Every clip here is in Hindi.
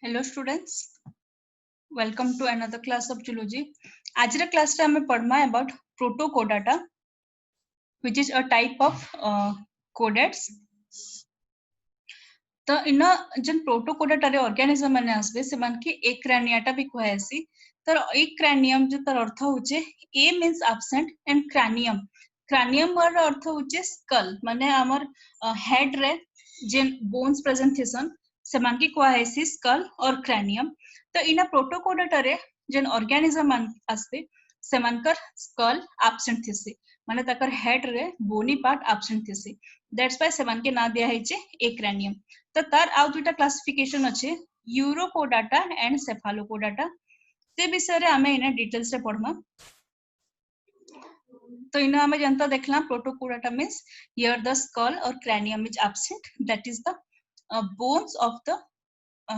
Hello students, welcome to another class of zoology. आज क्लास रे हमें पढ़मा about protocodata, which is a type of codex. तो इन जन प्रोटोकोडाटा रे ऑर्गेनिज्म माने आसबे से मान के एक क्रैनियाटा भी कहैसी तर एक क्रैनियम जो तर अर्थ होचे a means absent and cranium cranium वर अर्थ होचे स्कल माने हमर हेड रे जेन बोन्स प्रेजेंट थिसन से मान के कहैसी स्कल और क्रैनियम तो इना प्रोटोकोडाटा रे जेन ऑर्गेनिज्म मान आसबे से मानकर स्कल एब्सेंट थिसी माने तकर हेड रे बोनी पार्ट एब्सेंट थिसी दैट्स व्हाई से मान के ना दिया हैचे ए क्रैनियम तो तार आउ दुटा क्लासिफिकेशन अच्छे यूरोकोडाटा एंड सेफालोकोडाटा से विषय रे हमें इना डिटेल्स रे पढ़मा तो इना हमें जनता देखला प्रोटोकोडाटा मींस हियर द स्कल और cranium is absent that is the bones of the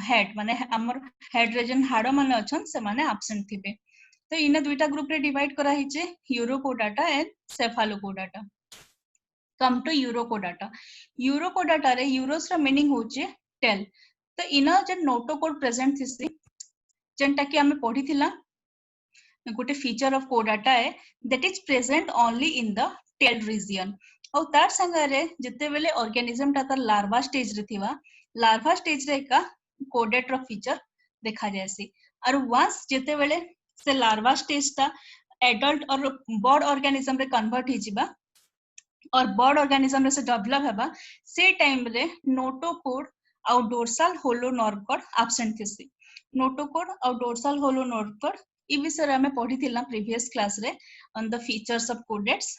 head माने हमर हेड रे जन हाड़ माने अछन से माने एब्सेंट थिबे तो इना दुटा ग्रुप रे डिवाइड करा हिचे Urochordata and सेफालोकोडाटा come to Urochordata Urochordata रे यूरोस रा मीनिंग होचे टेल तो इना जे नोटोकोड प्रेजेंट थिसी जेंटा कि हमें पढिथिला गोटे फीचर ऑफ कोडाटा है that is present only in the tail reason और तार संगे जते बेले ऑर्गेनिज्म ता तार लार्वा स्टेज रे थिवा लार्वा स्टेज रे का कोडेट रो फीचर देखा जायसी और वंस जते बेले से लार्वा स्टेज ता एडल्ट और बर्ड ऑर्गेनिज्म रे कन्वर्ट हि जिबा और बर्ड ऑर्गेनिज्म से डेवलप हेबा से टाइम रे notochord or dorsal hollow nerve cord absent थिसी notochord or dorsal hollow nerve cord ई विषय हमें पढ़िथिला प्रीवियस क्लास रे on the features of chordates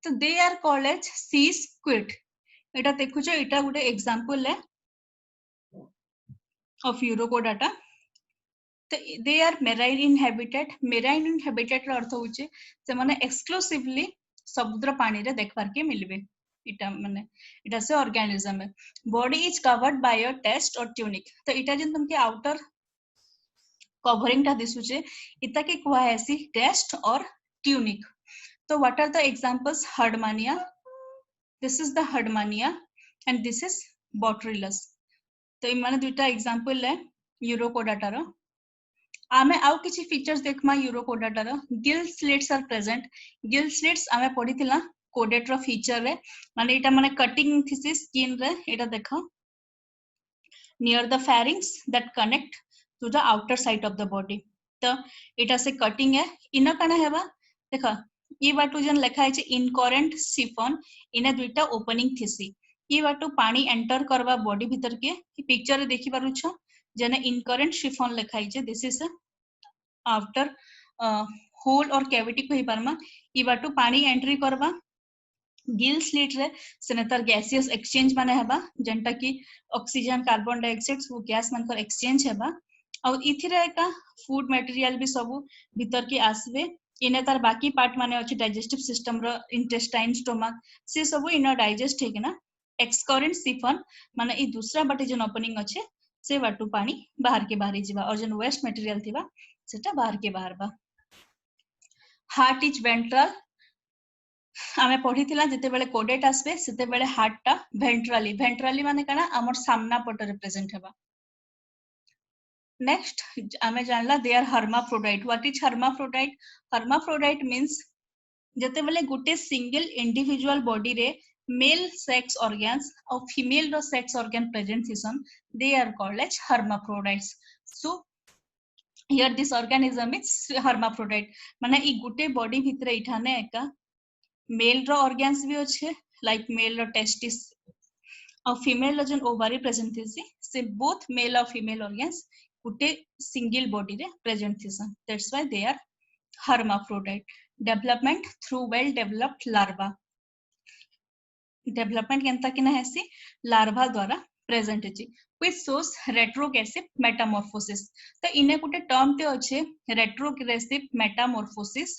तो they are called as sea squid एटा देखु छ एटा गुटे एग्जांपल है ऑफ यूरोकोडाटा तो दे आर मेराइन इनहैबिटेट रो अर्थ होचे से माने एक्सक्लूसिवली समुद्र पानी रे देखबार के मिलबे इटा माने इटा से ऑर्गेनिज्म है body is covered by a test और ट्यूनिक तो इटा जन तुमके आउटर कवरिंग टा दिसुचे इता के कुआ हैसी टेस्ट और ट्यूनिक तो what are the examples Herdmania this is the Herdmania and this is Botryllus तो इ माने दुटा एग्जांपल है यूरोकोडाटा रो आमे आउ किछि फीचर्स देखमा यूरोकोडाटा रो gill slits are present gill slits आमे पढिथिला कोडेट रो फीचर रे माने एटा माने कटिंग थिसी स्किन रे एटा देखो near the pharynx that connect to the outer side of the body तो एटा से कटिंग है इना कना हेबा देखो ई बाटू जन लिखा है इनकरेंट सिफन इना दुइटा ओपनिंग थिसी ई बाटू पानी एंटर करबा बॉडी भीतर के पिक्चर रे देखि पारु छ जने इनकरेंट सिफन लिखा है दिस इज आफ्टर होल और कैविटी को ही परमा ई बाटू पानी एंट्री करबा गिल स्लिट रे सेनेतर गैसियस एक्सचेंज माने हेबा जेंटा कि ऑक्सीजन कार्बन डाइऑक्साइड वो गैस मानकर एक्सचेंज हेबा और इथिरे का फूड मटेरियल भी सब भीतर के आसबे इने तार बाकी पार्ट माने अछि डाइजेस्टिव सिस्टम रो इंटेस्टाइन स्टोमक से सब इना डाइजेस्ट हे ना एक्सकरेंट सिफन माने ई दूसरा बाटे जन ओपनिंग अछि से बाटू पानी बाहर के बाहर जिबा और जन वेस्ट मटेरियल थिबा सेटा बाहर के बाहर बा हार्ट इज वेंट्रल आमे पढिथिला जते बेले कोडेट आसबे सेते बेले हार्ट टा वेंट्रली माने काना हमर सामना पट रिप्रेजेंट हेबा नेक्स्ट आमे जानला they are hermaphrodite what is hermaphrodite means जते बेले गुटे सिंगल इंडिविजुअल बॉडी रे मेल सेक्स ऑर्गन्स और फीमेल रो सेक्स ऑर्गन प्रेजेंट थिसन they are called as hermaphrodites so here this organism is hermaphrodite माने ई गुटे बॉडी भितरे इठाने एका मेल रो ऑर्गन्स भी अच्छे लाइक मेल रो टेस्टिस और फीमेल रो जन ओवरी प्रेजेंट थिसी से बोथ मेल और फीमेल ऑर्गन्स गुटे सिंगल बॉडी रे प्रेजेंट थिसन that's why they are hermaphrodite development through well developed larva development केनता किना हैसी लार्वा द्वारा प्रेजेंट अछि which shows retrogressive metamorphosis तो इने गुटे टर्म ते अछि retrogressive metamorphosis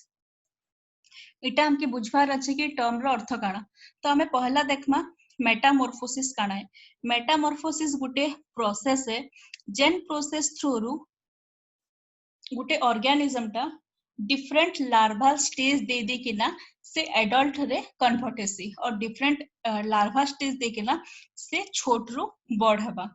इटा हमके बुझवार अछि कि टर्म रो अर्थ काना तो हमें पहला देखमा मेटामॉर्फोसिस काना है मेटामॉर्फोसिस गुटे प्रोसेस है जेन प्रोसेस थ्रू रु गुटे ऑर्गेनिज्म टा डिफरेंट लार्वाल स्टेज दे दे किना से एडल्ट रे कन्वर्ट हेसी और डिफरेंट लार्वा स्टेज दे किना से छोट रु बड़ हेबा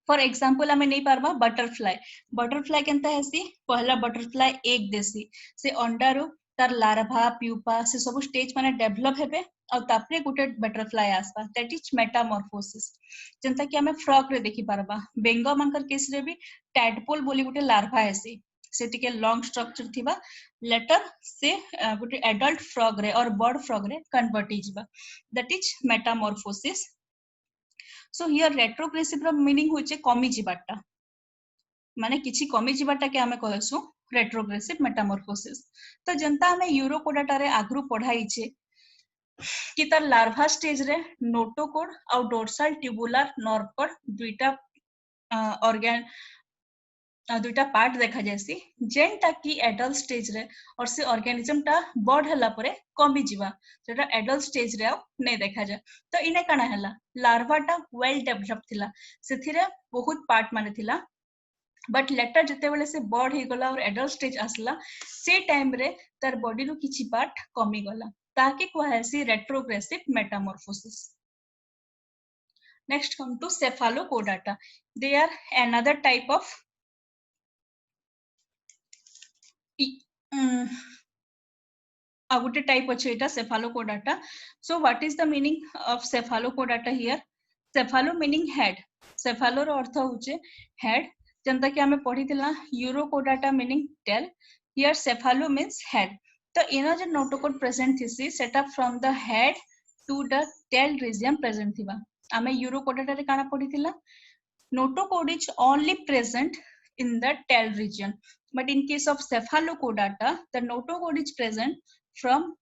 फॉर एग्जांपल हमें नहीं पारबा बटरफ्लाई बटरफ्लाई केनता हेसी पहला बटरफ्लाई एक देसी से अंडारू तार लार्भा प्यूपा से सब स्टेज माने डेवलप हेबे और तापरे गुटे बटरफ्लाई आसबा दैट इज मेटामॉर्फोसिस जेंता कि हमें फ्रॉग रे देखि पारबा बेंगो मानकर केस रे भी टैडपोल बोली गुटे लार्भा हेसी से टिके लॉन्ग स्ट्रक्चर थिबा लेटर से गुटे एडल्ट फ्रॉग रे और बर्ड फ्रॉग रे कन्वर्ट हिजबा that is metamorphosis so here retrogressive रो मीनिंग होचे कमी जिबाटा माने किछि कमी जिबाटा के हमें कहसु रेट्रोग्रेसिव मेटामॉर्फोसिस तो जनता हमें यूरोकोडाटा रे आगरु पढ़ाई छे कि तार लार्भा स्टेज रे notochord or dorsal tubular nerve code दुईटा ऑर्गन दुईटा पार्ट देखा जायसी जेनटा कि एडल्ट स्टेज रे और से ऑर्गेनिज्म टा बड़ हला परे कमी जिबा जेटा एडल्ट स्टेज रे नै देखा जाय तो इने काना हला लार्भा टा वेल डेवलप थिला सेथिरे बहुत पार्ट माने थिला बट लेटर जते बेले से बड़ हे गला और एडल्ट स्टेज आसला से टाइम रे तार बॉडी रो किछि पार्ट कमी गला ताके कहैसी retrogressive metamorphosis next come to cephalochordata they are another type of a good type of cephalochordata so what is the meaning of cephalochordata here cephalo meaning head cephalo ro artha hoche head janta ki ame padhitila urochordata meaning tail here cephalo means head तो इन जो नोटोकोड प्रेजेंट थी सेटा from the head to the tail region present थिबा आमे यूरोकोडाटा रे काना पढिथिला notochord is only present in the tail region but in case of cephalochordata the notocode is present from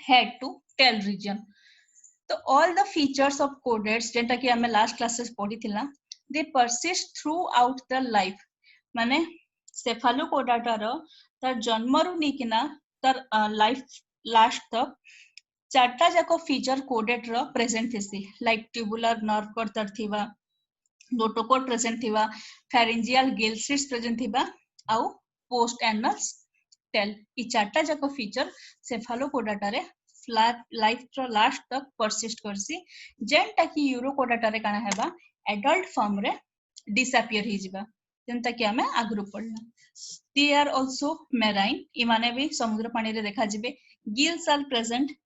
head to tail region so all the features of chordates jeta ki ame last classes पढिथिला they persist throughout the life माने cephalochordata रो तार जन्म रु निकिना तार लाइफ लास्ट तक चारटा जाको फीचर कोडेट रो प्रेजेंट थिसी लाइक ट्यूबुलर नर्व कोड तर थिबा नोटोकोड प्रेजेंट थिबा फेरिंजियल गिल स्लिट्स प्रेजेंट थिबा आउ पोस्ट एनल्स टेल ई चारटा जाको फीचर सेफालोकोडाटा रे लाइफ रो लास्ट तक परसिस्ट करसी जेंटा कि यूरोकोडाटा रे काना हेबा एडल्ट फॉर्म रे डिसअपियर हि जिबा जेंता कि हमें आगरु पढला दे आर आल्सो मेराइन ई माने भी समुद्र पानी रे देखा जिबे gills are present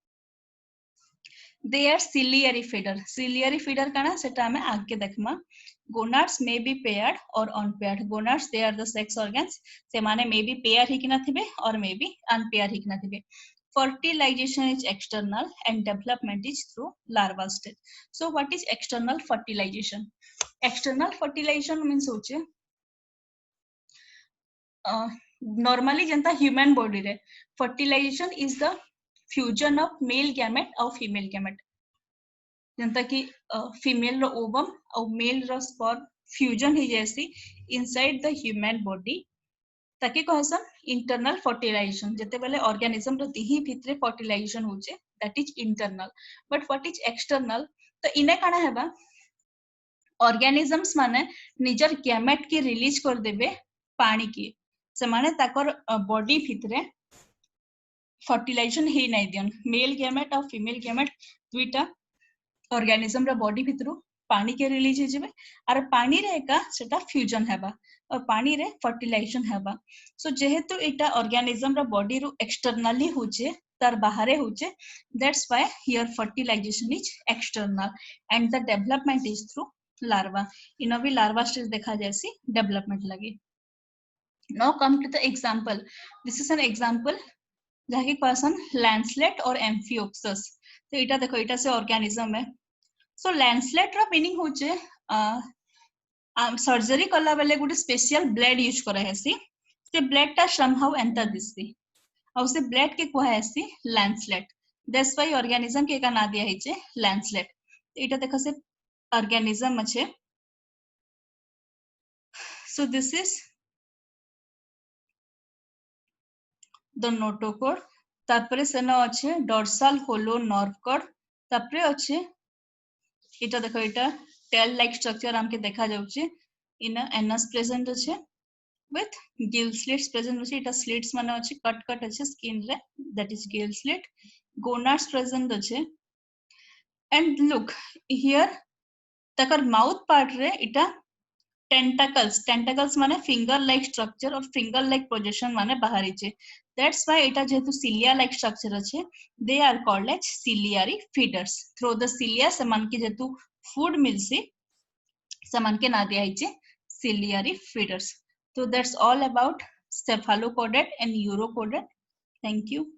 they are ciliary feeder kana seta ame आगे देखमा gonads may be paired or unpaired gonads they are the sex organs se mane may be pair hikina thibe or may be unpair hikina thibe fertilization is external and development is through larval stage so what is external fertilization means hoche normally janta human body re fertilization is the fusion of male gamete और female gamete जनता कि फीमेल रो ओवम और मेल रो स्पर्म फ्यूजन ही जैसी इनसाइड द ह्यूमन बॉडी ताकि कहसन इंटरनल फर्टिलाइजेशन जते बेले ऑर्गेनिज्म रो दिही भितरे फर्टिलाइजेशन होचे that is internal but what is external तो इने काना हेबा ऑर्गेनिजम्स माने निजर गैमेट के रिलीज कर देबे पानी की से माने ताकर बॉडी भितरे फर्टिलाइजेशन ही नै दियन मेल गैमेट और फीमेल गैमेट दुईटा ऑर्गेनिज्म रो बॉडी भितरु पानी के रिलीज हिजिबे आर पानी रे एका सेटा फ्यूजन हेबा और पानी रे फर्टिलाइजेशन हेबा सो जेहेतु एटा ऑर्गेनिज्म रो बॉडी रु एक्सटर्नली होचे तार बाहरे होचे that's why here fertilization is external and the development is through larva इन भी लार्वा स्टेज देखा जैसी डेवलपमेंट लगे now come to the example this is an example जहां क्वेश्चन लैंडस्लेट और एम्फिओक्सस तो एटा देखो एटा से ऑर्गेनिज्म है सो लैंडस्लेट रो मीनिंग होचे सर्जरी कला बेले गुटे स्पेशल ब्लेड यूज करा हेसी से ब्लेड ता समहाउ एंटर दिसती और से ब्लेड के कोहा हेसी लैंडस्लेट दैट्स व्हाई ऑर्गेनिज्म के का ना दिया हिचे लैंडस्लेट एटा देखो से ऑर्गेनिज्म আছে so this is the notochord तापरे सेना আছে डोर्सल होलो नर्व कोड तापरे আছে এটা देखो এটা टेल लाइक स्ट्रक्चर हमके देखा जाउची इन एनस प्रेजेंट আছে with gill slits present আছে এটা slits মানে আছে कट कट আছে स्किन रे that is gill slit gonads present আছে and look here तकर माउथ पार्ट रे इटा टेंटाकल्स माने फिंगर लाइक स्ट्रक्चर और फिंगर लाइक प्रोजेक्शन माने बाहरी छे दैट्स व्हाई इटा जेतु सिलिया लाइक स्ट्रक्चर अछि they are called as ciliary feeders through the cilia समान के जेतु फूड मिलसी समान के ना दिया हिचे ciliary feeders. So that's all about cephalopodet and uropodet. Thank you.